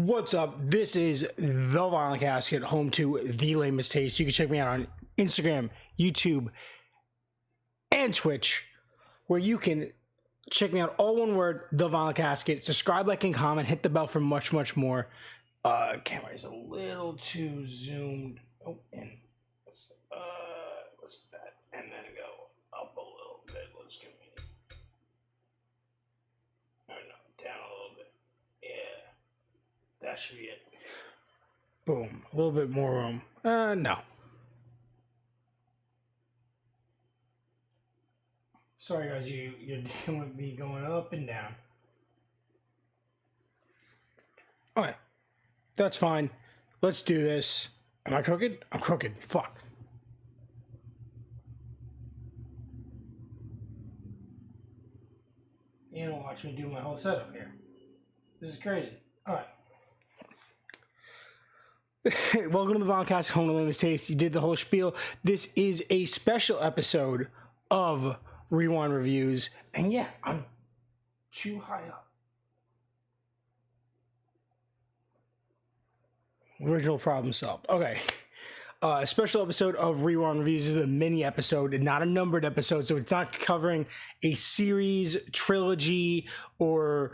What's up? This is the Violent Casket, home to the lamest taste. You can check me out on Instagram, YouTube, and Twitch, where you can check me out all one word, the Violent Casket. Subscribe, like, and comment. Hit the bell for much, much more. Camera is a little too zoomed. Oh, and what's that? And then go up a little bit. Let's give me. Oh no, down a little bit. Yeah. That should be it. Boom. A little bit more room. No. Sorry guys, you're dealing with me going up and down. Alright. That's fine. Let's do this. Am I crooked? I'm crooked. Fuck. You don't watch me do my whole setup here. This is crazy. Alright. Welcome to the Violent Home to Lamest Taste. You did the whole spiel. This is a special episode of Rewind Reviews. And yeah, I'm too high up. Original problem solved. Okay. A special episode of Rewind Reviews is a mini episode, not a numbered episode, so it's not covering a series, trilogy, or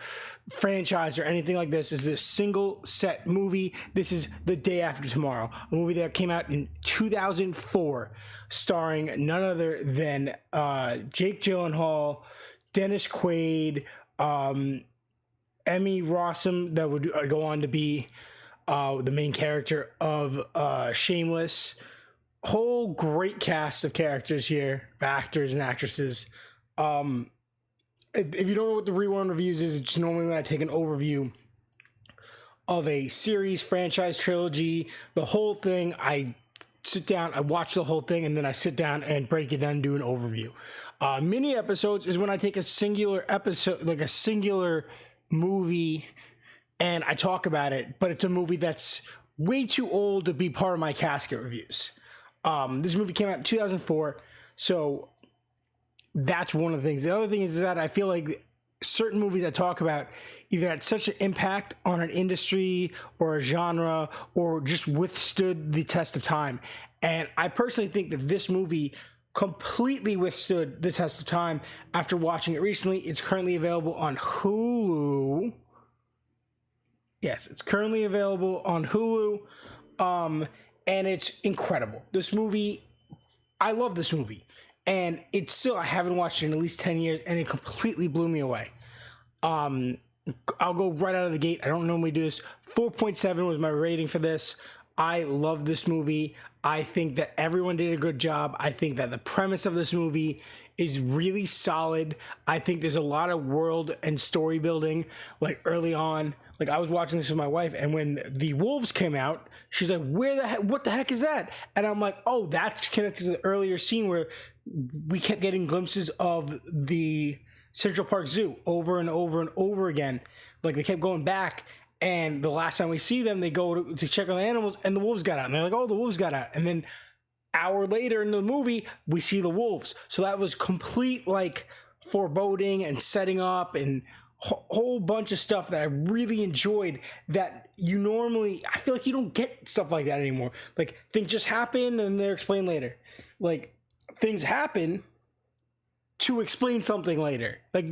franchise or anything like this. This is a single set movie. This is The Day After Tomorrow, a movie that came out in 2004, starring none other than Jake Gyllenhaal, Dennis Quaid, Emmy Rossum, that would go on to be the main character of Shameless. Whole great cast of characters here, actors and actresses. If you don't know what the Rewind Reviews is, it's normally when I take an overview of a series, franchise, trilogy, the whole thing. I sit down, I watch the whole thing, and then I sit down and break it down and do an overview. Mini episodes is when I take a singular episode, like a singular movie, and I talk about it, but it's a movie that's way too old to be part of my casket reviews. This movie came out in 2004, so that's one of the things. The other thing is that I feel like certain movies I talk about either had such an impact on an industry or a genre or just withstood the test of time. And I personally think that this movie completely withstood the test of time after watching it recently. It's currently available on Hulu. Yes, it's currently available on Hulu, and it's incredible. This movie, I love this movie, and it's still, I haven't watched it in at least 10 years, and it completely blew me away. I'll go right out of the gate. I don't normally do this. 4.7 was my rating for this. I love this movie. I think that everyone did a good job. I think that the premise of this movie is really solid. I think there's a lot of world and story building, like early on. Like, I was watching this with my wife, and when the wolves came out, she's like, what the heck is that? And I'm like, oh, that's connected to the earlier scene where we kept getting glimpses of the Central Park Zoo over and over and over again. Like, they kept going back, and the last time we see them, they go to check on the animals, and the wolves got out. And they're like, oh, the wolves got out. And then hour later in the movie, we see the wolves. So that was complete, like, foreboding and setting up and whole bunch of stuff that I really enjoyed that you normally, I feel like you don't get stuff like that anymore. Like, things just happen and they're explained later. Like, things happen to explain something later. Like,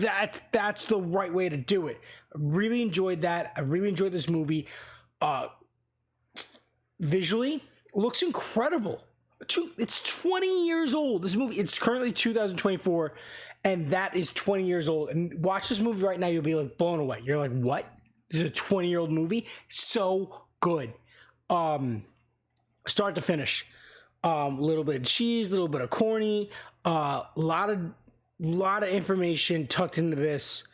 that's the right way to do it. I really enjoyed that. I really enjoyed this movie. Visually, it looks incredible. It's 20 years old. This movie, it's currently 2024, and that is 20 years old. And watch this movie right now, you'll be like blown away. You're like, what? This is a 20-year-old movie? So good. Start to finish. A little bit of cheese, a little bit of corny, lot of information tucked into this.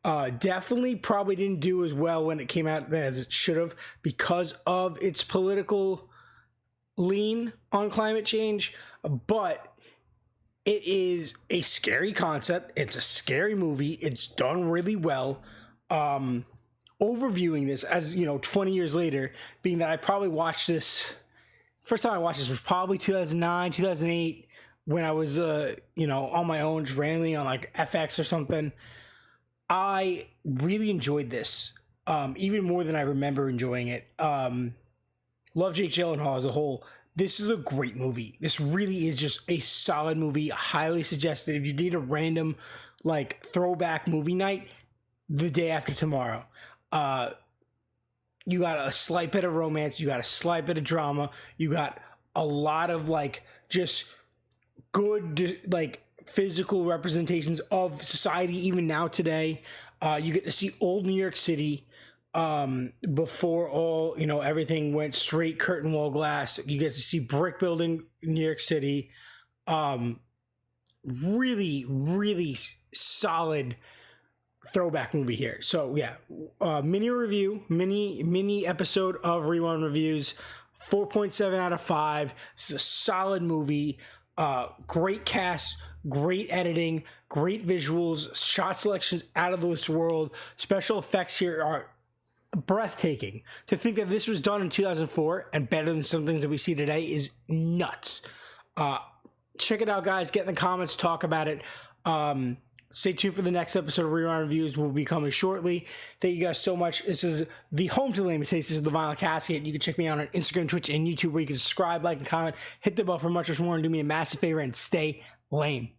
Definitely probably didn't do as well when it came out as it should have because of its political lean on climate change, but it is a scary concept. It's a scary movie. It's done really well. Overviewing this as, 20 years later, being that I probably watched this, first time I watched this was probably 2009, 2008, when I was, on my own, just randomly on like FX or something. I really enjoyed this. even more than I remember enjoying it. Love Jake Gyllenhaal as a whole. This is a great movie. This really is just a solid movie. Highly suggested if you need a random like throwback movie night. The Day After Tomorrow. You got a slight bit of romance. You got a slight bit of drama. You got a lot of like just good like physical representations of society even now today. You get to see old New York City before all everything went straight curtain wall glass. You get to see brick building New York City. Really solid throwback movie here. So yeah, mini review, mini episode of Rewind Reviews. 4.7 out of 5. It's a solid movie. Great cast, great editing, great visuals, shot selections out of this world. Special effects here are breathtaking. To think that this was done in 2004 and better than some things that we see today is nuts. Check it out, guys. Get in the comments, talk about it. Stay tuned for the next episode of Rewind Reviews. Will be coming shortly. Thank you guys so much. This is the home to Lame Mistakes. This is the Vinyl Casket. You can check me out on Instagram, Twitch, and YouTube, where you can subscribe, like, and comment. Hit the bell for much more, and do me a massive favor and stay lame.